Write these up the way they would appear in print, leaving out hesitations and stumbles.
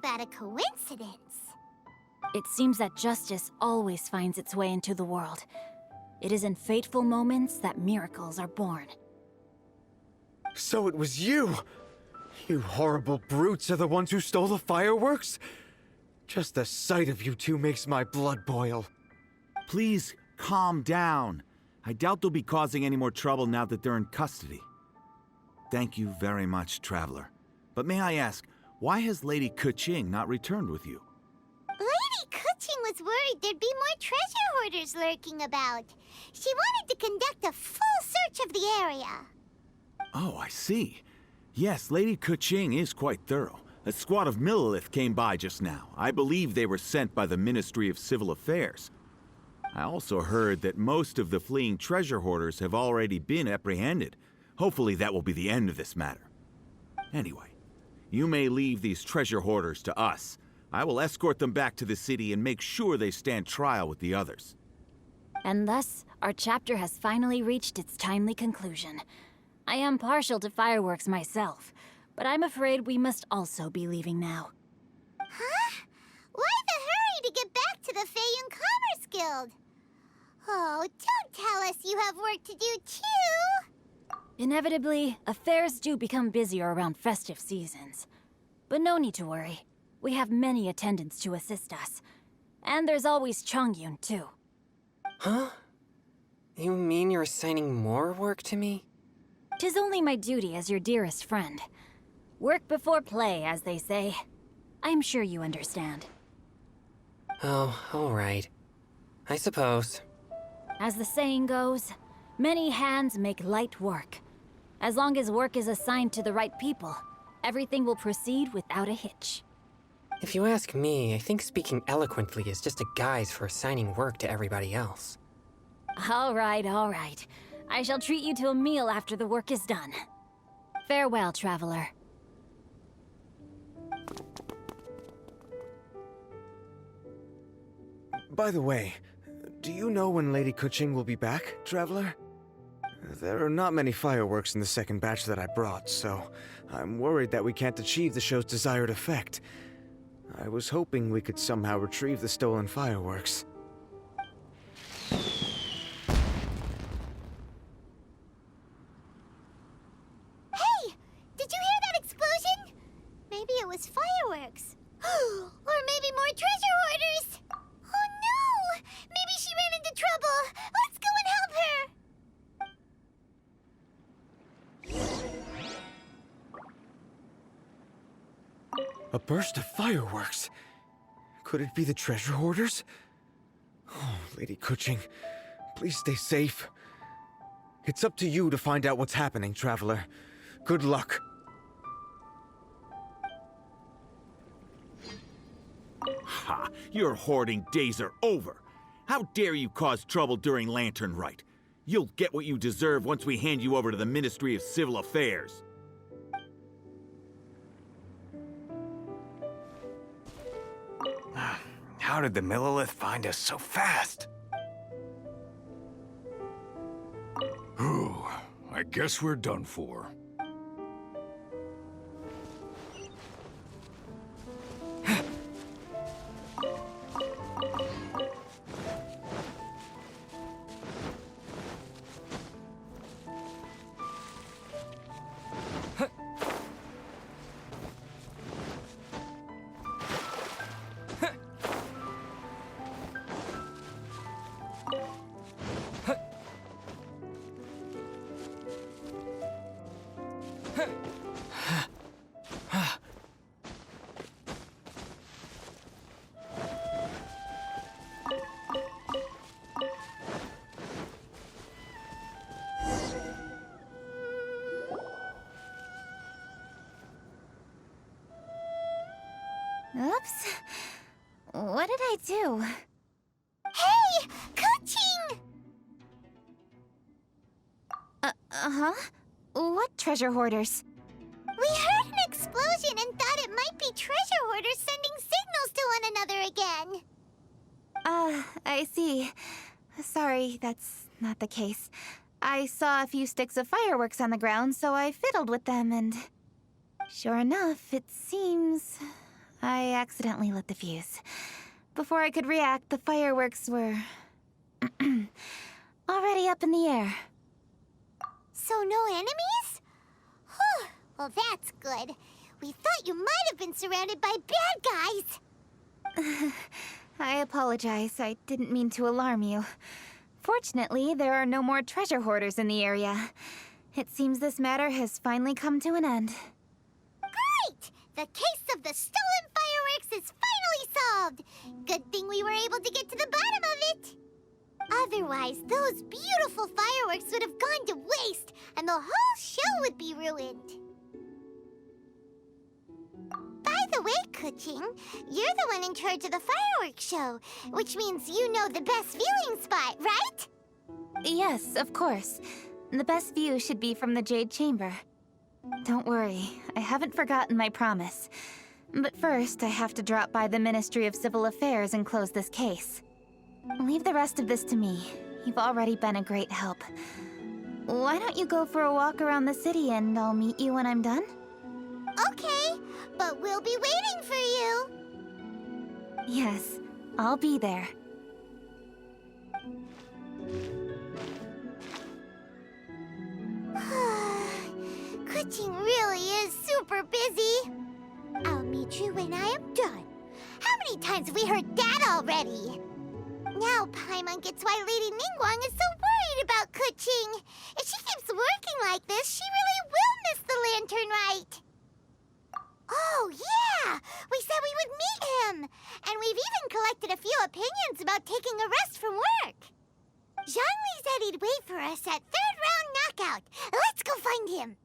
that a coincidence? It seems that justice always finds its way into the world. It is in fateful moments that miracles are born. So it was you! You horrible brutes are the ones who stole the fireworks? Just the sight of you two makes my blood boil. Please, calm down. I doubt they'll be causing any more trouble now that they're in custody. Thank you very much, Traveler. But may I ask, why has Lady Keqing not returned with you? Lady Keqing was worried there'd be more treasure hoarders lurking about. She wanted to conduct a full search of the area. Oh, I see. Yes, Lady Keqing is quite thorough. A squad of Millilith came by just now. I believe they were sent by the Ministry of Civil Affairs. I also heard that most of the fleeing treasure hoarders have already been apprehended. Hopefully that will be the end of this matter. Anyway, you may leave these treasure hoarders to us. I will escort them back to the city and make sure they stand trial with the others. And thus, our chapter has finally reached its timely conclusion. I am partial to fireworks myself, but I'm afraid we must also be leaving now. Huh? Why the hurry to get back to the Feiyun Commerce Guild? Oh, don't tell us you have work to do too! Inevitably, affairs do become busier around festive seasons. But no need to worry. We have many attendants to assist us. And there's always Chongyun, too. Huh? You mean you're assigning more work to me? 'Tis only my duty as your dearest friend. Work before play, as they say. I'm sure you understand. Oh, alright. I suppose. As the saying goes, many hands make light work. As long as work is assigned to the right people, everything will proceed without a hitch. If you ask me, I think speaking eloquently is just a guise for assigning work to everybody else. All right, all right. I shall treat you to a meal after the work is done. Farewell, traveler. By the way, do you know when Lady Keqing will be back, Traveler? There are not many fireworks in the second batch that I brought, so I'm worried that we can't achieve the show's desired effect. I was hoping we could somehow retrieve the stolen fireworks. Hey! Did you hear that explosion? Maybe it was fireworks. Or maybe more treasure hoarders! Oh no! Maybe she ran into trouble! Let's go and help her! A burst of fireworks? Could it be the treasure hoarders? Oh, Lady Keqing, please stay safe. It's up to you to find out what's happening, Traveler. Good luck. Ha! Your hoarding days are over! How dare you cause trouble during Lantern Rite? You'll get what you deserve once we hand you over to the Ministry of Civil Affairs. How did the Millilith find us so fast? Whew, I guess we're done for. Oops. What did I do? Hey! Keqing! Uh-huh? What treasure hoarders? We heard an explosion and thought it might be treasure hoarders sending signals to one another again. I see. Sorry, that's not the case. I saw a few sticks of fireworks on the ground, so I fiddled with them and... Sure enough, it seems... I accidentally lit the fuse. Before I could react, the fireworks were... already up in the air. So no enemies? Whew. Well, that's good. We thought you might have been surrounded by bad guys. I apologize. I didn't mean to alarm you. Fortunately, there are no more treasure hoarders in the area. It seems this matter has finally come to an end. Great! The case of the stolen fireworks is finally solved. Good thing we were able to get to the bottom of it. Otherwise, those beautiful fireworks would have gone to waste, and the whole show would be ruined. By the way, Kuching, you're the one in charge of the fireworks show, which means you know the best viewing spot, right? Yes, of course. The best view should be from the Jade Chamber. Don't worry, I haven't forgotten my promise. But first, I have to drop by the Ministry of Civil Affairs and close this case. Leave the rest of this to me. You've already been a great help. Why don't you go for a walk around the city and I'll meet you when I'm done? Okay, but we'll be waiting for you. Yes, I'll be there. Kuching really is super busy. I'll meet you when I am done. How many times have we heard that already? Now Paimon gets why Lady Ningguang is so worried about Kuching. If she keeps working like this, she really will miss the lantern rite. Oh, yeah! We said we would meet him! And we've even collected a few opinions about taking a rest from work. Zhongli said he'd wait for us at third round knockout. Let's go find him!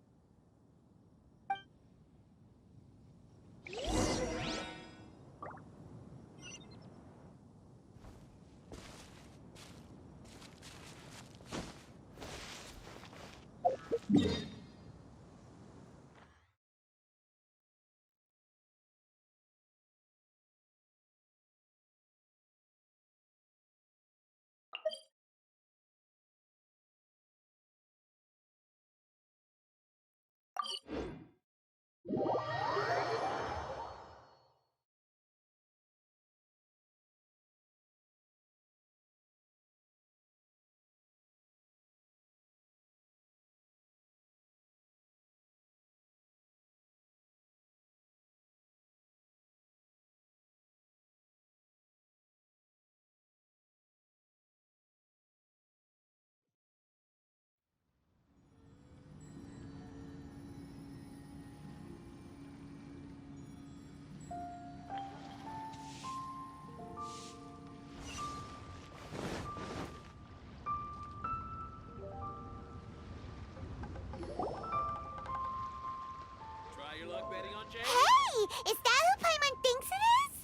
Hey! Is that who Paimon thinks it is?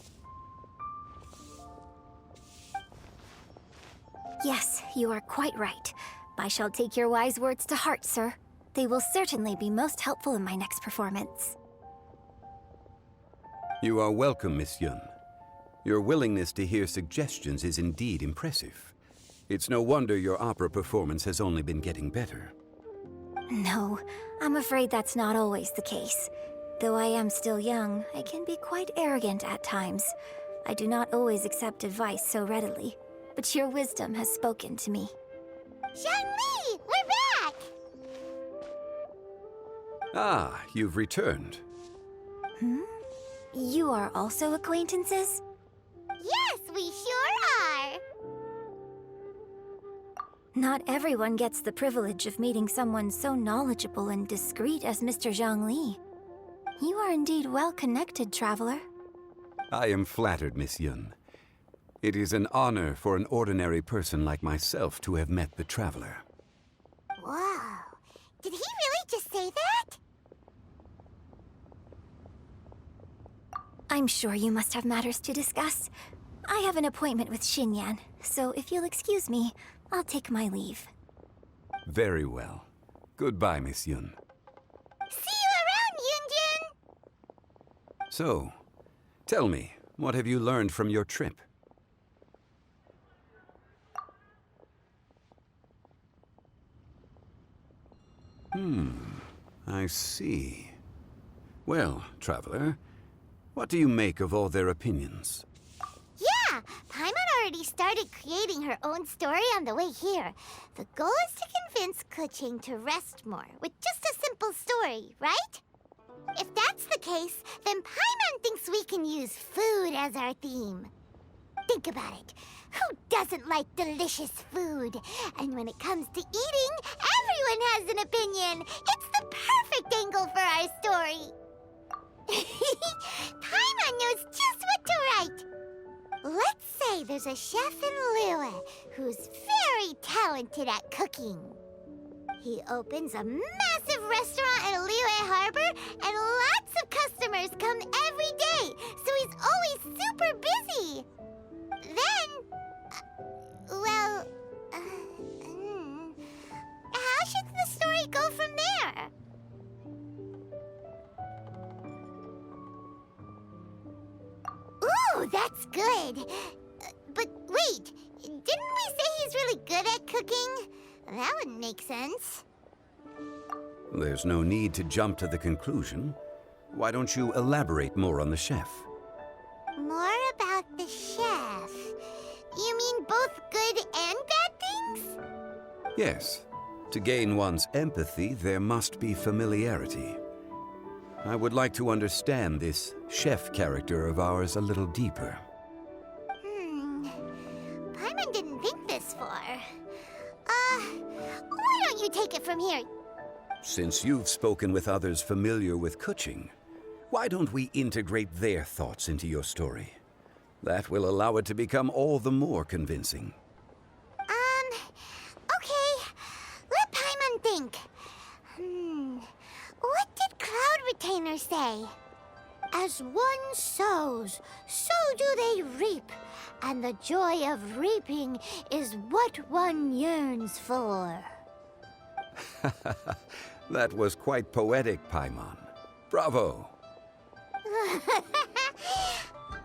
Yes, you are quite right. I shall take your wise words to heart, sir. They will certainly be most helpful in my next performance. You are welcome, Miss Yun. Your willingness to hear suggestions is indeed impressive. It's no wonder your opera performance has only been getting better. No, I'm afraid that's not always the case. Though I am still young, I can be quite arrogant at times. I do not always accept advice so readily, but your wisdom has spoken to me. Zhongli! We're back! Ah, you've returned. You are also acquaintances? Yes, we sure are! Not everyone gets the privilege of meeting someone so knowledgeable and discreet as Mr. Zhongli. You are indeed well-connected, traveler. I am flattered, Miss Yun. It is an honor for an ordinary person like myself to have met the traveler. Whoa. Did he really just say that? I'm sure you must have matters to discuss. I have an appointment with Xinyan, so if you'll excuse me, I'll take my leave. Very well. Goodbye, Miss Yun. See you around, Yunjin! So, tell me, what have you learned from your trip? I see. Well, traveler, What do you make of all their opinions? Yeah, Paimon already started creating her own story on the way here. The goal is to convince Kuching to rest more with just a simple story, right? If that's the case, then Paimon thinks we can use food as our theme. Think about it. Who doesn't like delicious food? And when it comes to eating, everyone has an opinion. It's the perfect angle for our story. Paimon knows just what to write. Let's say there's a chef in Liyue who's very talented at cooking. He opens a massive restaurant at Liyue Harbor, and lots of customers come every day, so he's always super busy. Then, how should the story go from there? Ooh, that's good. But wait, didn't we say he's really good at cooking? That wouldn't make sense. There's no need to jump to the conclusion. Why don't you elaborate more on the chef? More about the chef. You mean both good and bad things? Yes. To gain one's empathy, there must be familiarity. I would like to understand this chef character of ours a little deeper. Paimon didn't think this far. Why don't you take it from here? Since you've spoken with others familiar with Kuching, why don't we integrate their thoughts into your story? That will allow it to become all the more convincing. Okay. Let Paimon think. What did Cloud Retainer say? As one sows, so do they reap. And the joy of reaping is what one yearns for. That was quite poetic, Paimon. Bravo!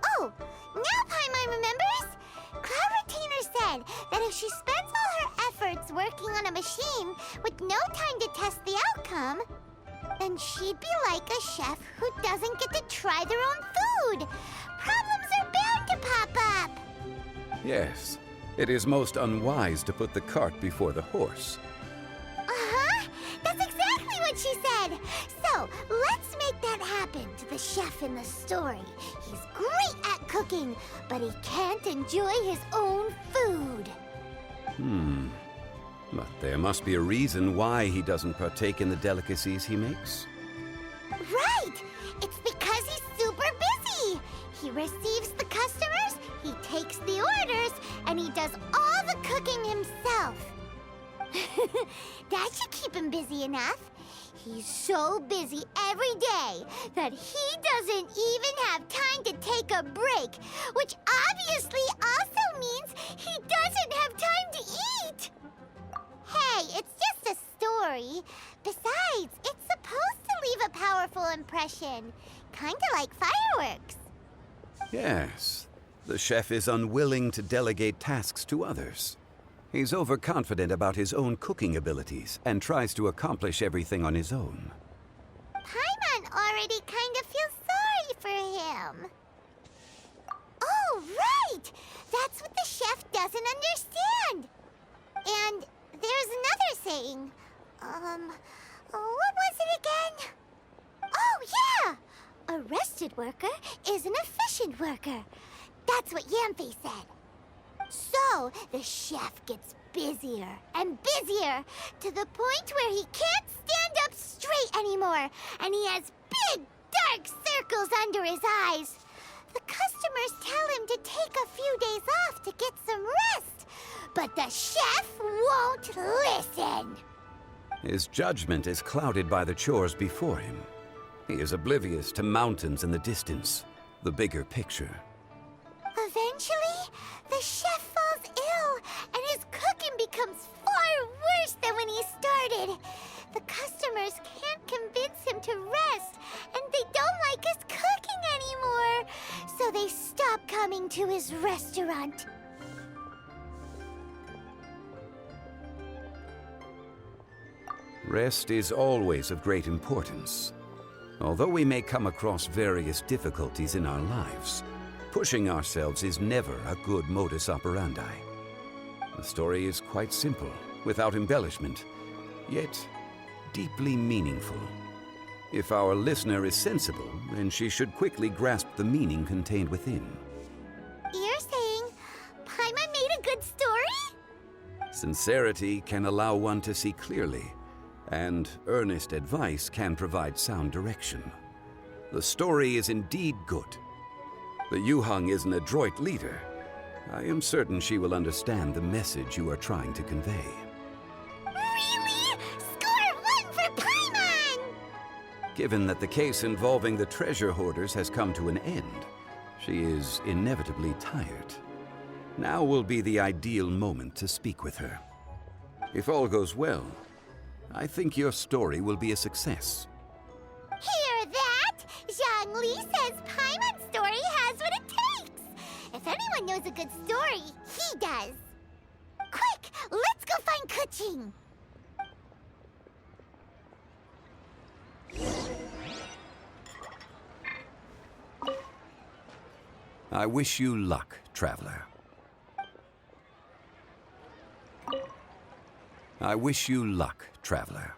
Oh, now Paimon remembers? Cloud Retainer said that if she spends all her efforts working on a machine with no time to test the outcome, then she'd be like a chef who doesn't get to try their own food. Problems are bound to pop up. Yes, it is most unwise to put the cart before the horse. Uh-huh, that's exactly what she said. So, let's make that happen to the chef in the story. He's great at cooking, but he can't enjoy his own food. But there must be a reason why he doesn't partake in the delicacies he makes. Right! It's because he's super busy. He receives the customers, he takes the orders, and he does all the cooking himself. That should keep him busy enough. He's so busy every day that he doesn't even have time to take a break, which obviously also means he doesn't have time to eat. Hey, it's just a story. Besides, it's supposed to leave a powerful impression. Kinda like fireworks. Yes, the chef is unwilling to delegate tasks to others. He's overconfident about his own cooking abilities and tries to accomplish everything on his own. Paimon already kind of feels sorry for him. Oh, right! That's what the chef doesn't understand. And there's another saying. What was it again? Oh, yeah! A rested worker is an efficient worker. That's what Yanfei said. So, the chef gets busier and busier to the point where he can't stand up straight anymore, and he has big, dark circles under his eyes. The customers tell him to take a few days off to get some rest, but the chef won't listen. His judgment is clouded by the chores before him. He is oblivious to mountains in the distance, the bigger picture. Eventually, the chef falls ill, and his cooking becomes far worse than when he started. The customers can't convince him to rest, and they don't like his cooking anymore, so they stop coming to his restaurant. Rest is always of great importance. Although we may come across various difficulties in our lives, pushing ourselves is never a good modus operandi. The story is quite simple, without embellishment, yet deeply meaningful. If our listener is sensible, then she should quickly grasp the meaning contained within. You're saying Paimon made a good story? Sincerity can allow one to see clearly, and earnest advice can provide sound direction. The story is indeed good. The Yuhang is an adroit leader. I am certain she will understand the message you are trying to convey. Really? Score 1 for Paimon! Given that the case involving the treasure hoarders has come to an end, she is inevitably tired. Now will be the ideal moment to speak with her. If all goes well, I think your story will be a success. Hear that? Zhang Li says Paimon's story has what it takes. If anyone knows a good story, he does. Quick, let's go find Kuching. I wish you luck, traveler. I wish you luck, traveler.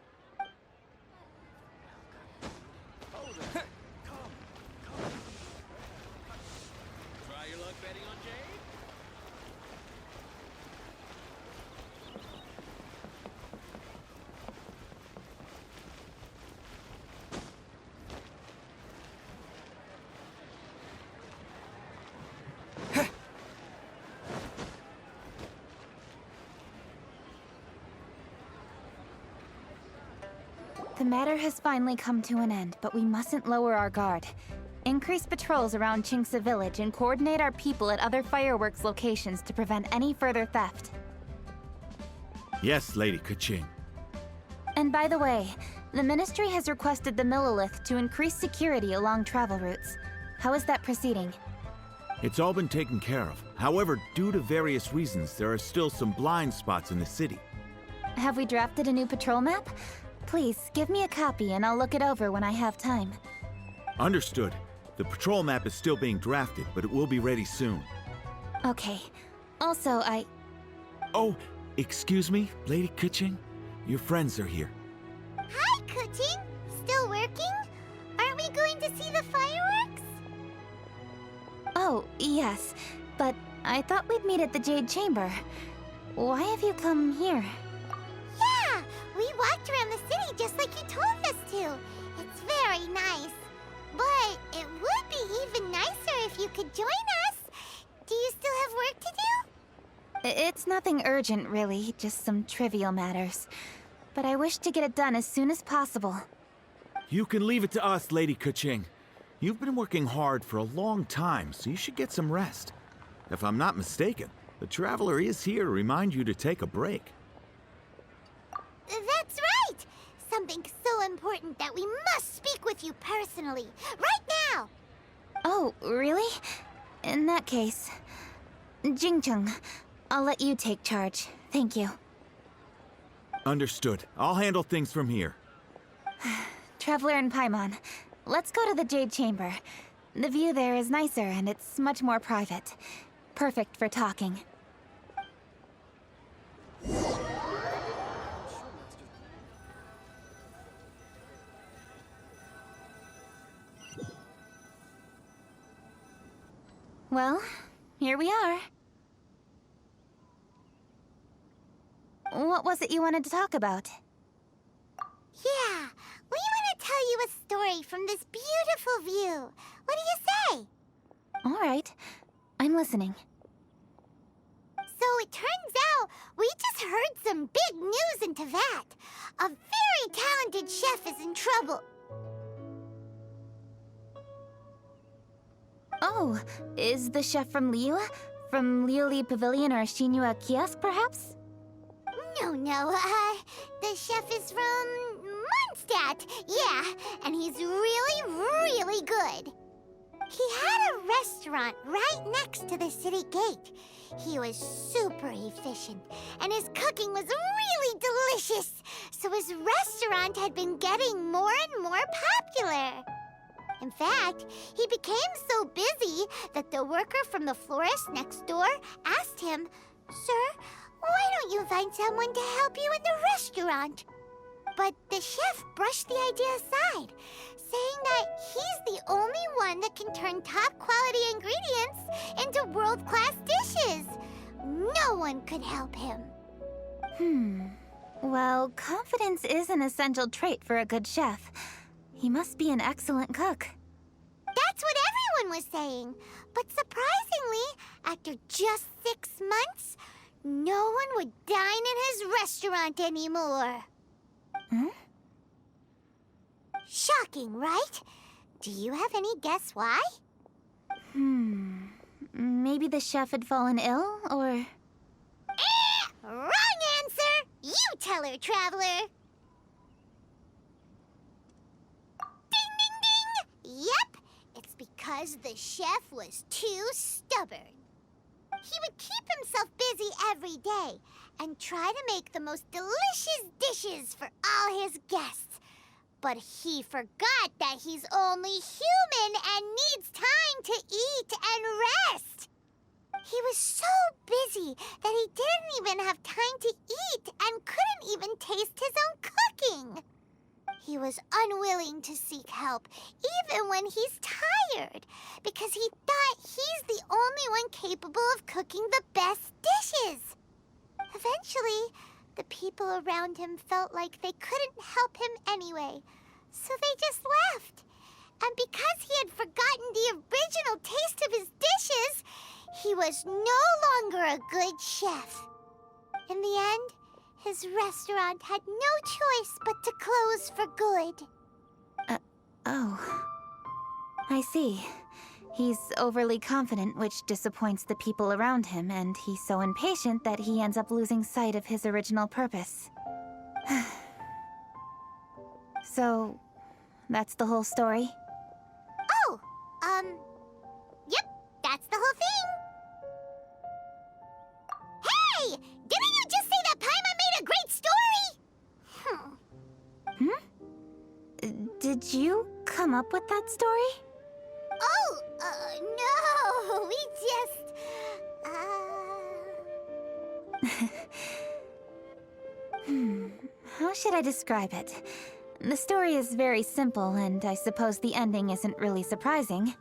The matter has finally come to an end, but we mustn't lower our guard. Increase patrols around Qingce Village and coordinate our people at other fireworks locations to prevent any further theft. Yes, Lady Kuching. And by the way, the Ministry has requested the Millilith to increase security along travel routes. How is that proceeding? It's all been taken care of. However, due to various reasons, there are still some blind spots in the city. Have we drafted a new patrol map? Please, give me a copy and I'll look it over when I have time. Understood. The patrol map is still being drafted, but it will be ready soon. Okay. Also, Oh, excuse me, Lady Kuching? Your friends are here. Hi, Kuching. Still working? Aren't we going to see the fireworks? Oh, yes. But I thought we'd meet at the Jade Chamber. Why have you come here? Yeah, we walked around the city just like you told us to. It's very nice. But it would be even nicer if you could join us. Do you still have work to do? It's nothing urgent, really. Just some trivial matters. But I wish to get it done as soon as possible. You can leave it to us, Lady Kuching. You've been working hard for a long time, so you should get some rest. If I'm not mistaken, the Traveler is here to remind you to take a break. That's right! Something so important that we must speak with you personally. Right now! Oh, really? In that case... Jingcheng, I'll let you take charge. Thank you. Understood. I'll handle things from here. Traveler and Paimon, let's go to the Jade Chamber. The view there is nicer and it's much more private. Perfect for talking. Well, here we are. What was it you wanted to talk about? Yeah, we want to tell you a story from this beautiful view. What do you say? All right, I'm listening. So it turns out we just heard some big news in Teyvat. A very talented chef is in trouble. Oh, is the chef from Liyue? From Liuli Pavilion or Shinua Kiosk, perhaps? No, the chef is from Mondstadt. Yeah, and he's really, really good. He had a restaurant right next to the city gate. He was super efficient, and his cooking was really delicious, so his restaurant had been getting more and more popular. In fact, he became so busy that the worker from the florist next door asked him, "Sir, why don't you find someone to help you in the restaurant?" But the chef brushed the idea aside, saying that he's the only one that can turn top-quality ingredients into world-class dishes. No one could help him. Well, confidence is an essential trait for a good chef. He must be an excellent cook. That's what everyone was saying. But surprisingly, after just 6 months, no one would dine in his restaurant anymore. Shocking, right? Do you have any guess why? Maybe the chef had fallen ill, or... Wrong answer! You tell her, Traveler! Ding, ding, ding! Yep, it's because the chef was too stubborn. He would keep himself busy every day and try to make the most delicious dishes for all his guests. But he forgot that he's only human and needs time to eat and rest. He was so busy that he didn't even have time to eat and couldn't even taste his own cooking. He was unwilling to seek help, even when he's tired, because he thought he's the only one capable of cooking the best dishes. Eventually, the people around him felt like they couldn't help him anyway, so they just left. And because he had forgotten the original taste of his dishes, he was no longer a good chef. In the end, his restaurant had no choice but to close for good. Oh. I see. He's overly confident, which disappoints the people around him, and he's so impatient that he ends up losing sight of his original purpose. So, that's the whole story? Oh, yep, that's the whole thing. Hey! Didn't you just say that Paimon made a great story? Did you come up with that story? Oh, no, we just, How should I describe it? The story is very simple, and I suppose the ending isn't really surprising.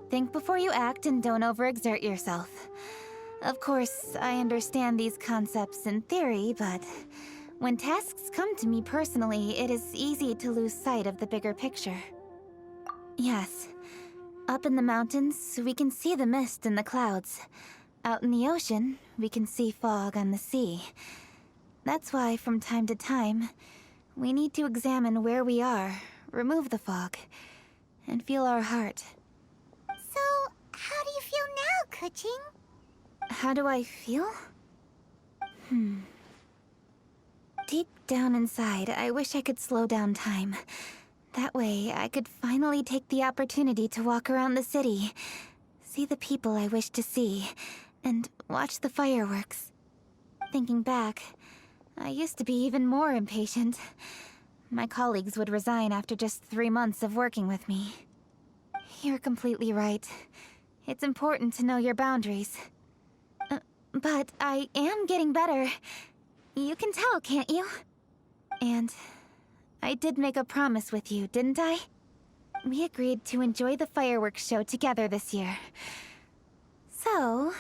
Think before you act and don't overexert yourself. Of course, I understand these concepts in theory, but when tasks come to me personally, it is easy to lose sight of the bigger picture. Yes, up in the mountains, we can see the mist and the clouds. Out in the ocean, we can see fog on the sea. That's why, from time to time, we need to examine where we are, remove the fog, and feel our heart. So, how do you feel now, Kuching? How do I feel? Deep down inside, I wish I could slow down time. That way, I could finally take the opportunity to walk around the city, see the people I wish to see, and watch the fireworks. Thinking back, I used to be even more impatient. My colleagues would resign after just 3 months of working with me. You're completely right. It's important to know your boundaries. But I am getting better. You can tell, can't you? And I did make a promise with you, didn't I? We agreed to enjoy the fireworks show together this year. So...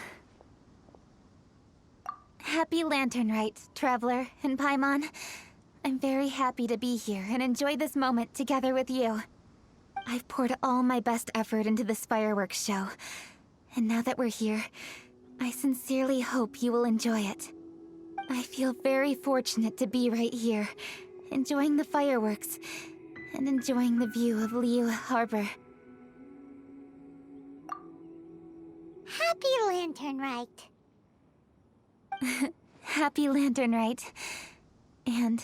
Happy Lantern Rite, Traveler and Paimon. I'm very happy to be here and enjoy this moment together with you. I've poured all my best effort into this fireworks show. And now that we're here, I sincerely hope you will enjoy it. I feel very fortunate to be right here, enjoying the fireworks, and enjoying the view of Liu Harbor. Happy Lantern Rite. Happy Lantern Rite. And...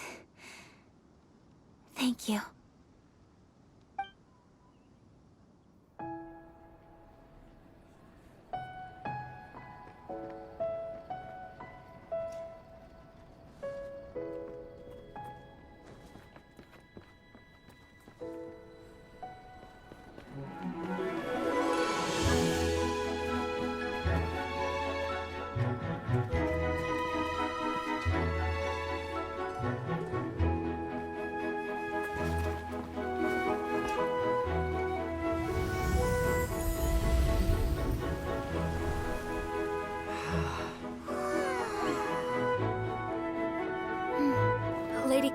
thank you.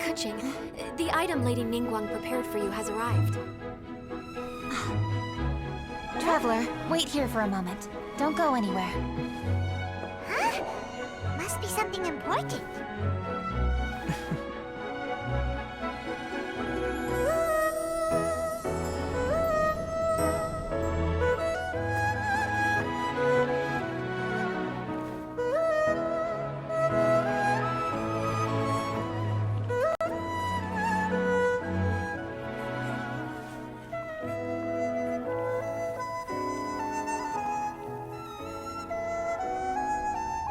Kuching, the item Lady Ningguang prepared for you has arrived. Traveler, wait here for a moment. Don't go anywhere. Huh? Must be something important.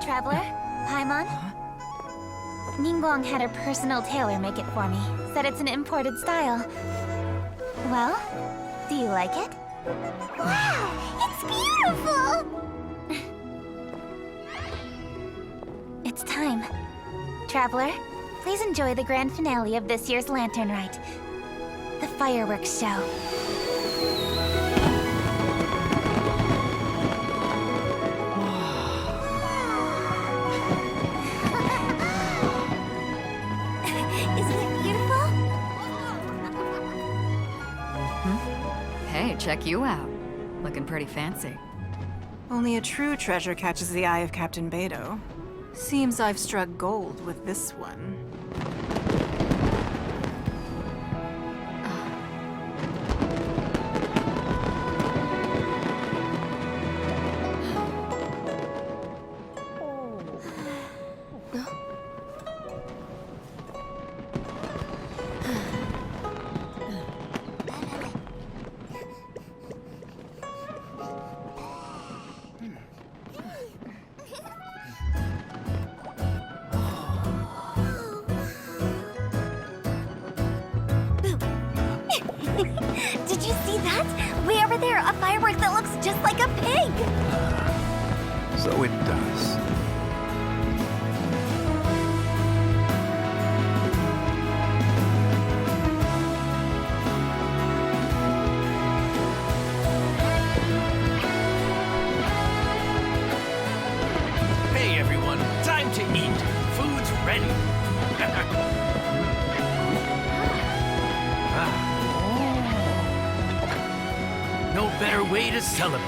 Traveler, Paimon? Ningguang had her personal tailor make it for me. Said it's an imported style. Well, do you like it? Wow, it's beautiful! It's time. Traveler, please enjoy the grand finale of this year's Lantern Rite. The fireworks show. Isn't it beautiful? Hey, check you out. Looking pretty fancy. Only a true treasure catches the eye of Captain Beidou. Seems I've struck gold with this one. Did you see that? Way over there, a firework that looks just like a pig! So it does. Hey everyone, time to eat. Food's ready. No better way to celebrate.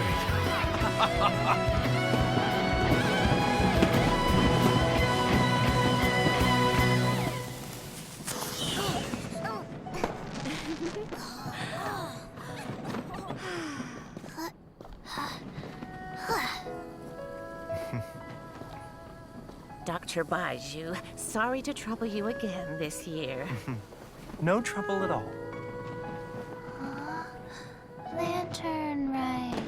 Dr. Baiju, sorry to trouble you again this year. No trouble at all. Lantern Rite.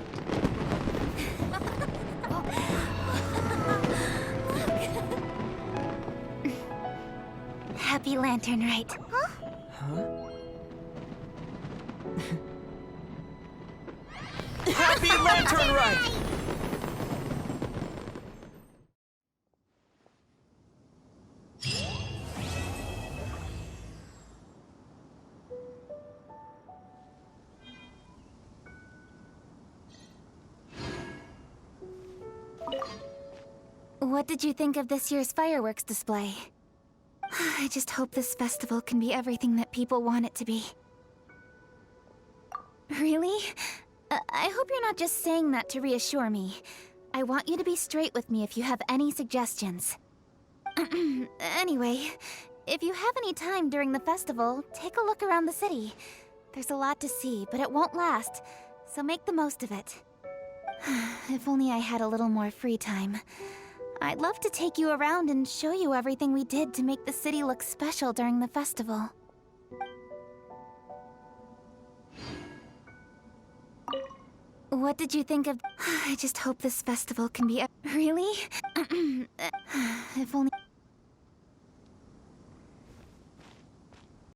Happy Lantern Rite. Happy Lantern Rite! What did you think of this year's fireworks display? I just hope this festival can be everything that people want it to be. Really? I hope you're not just saying that to reassure me. I want you to be straight with me if you have any suggestions. Anyway, if you have any time during the festival, take a look around the city. There's a lot to see, but it won't last, so make the most of it. If only I had a little more free time. I'd love to take you around and show you everything we did to make the city look special during the festival. What did you think of... I just hope this festival can be... Really? If only...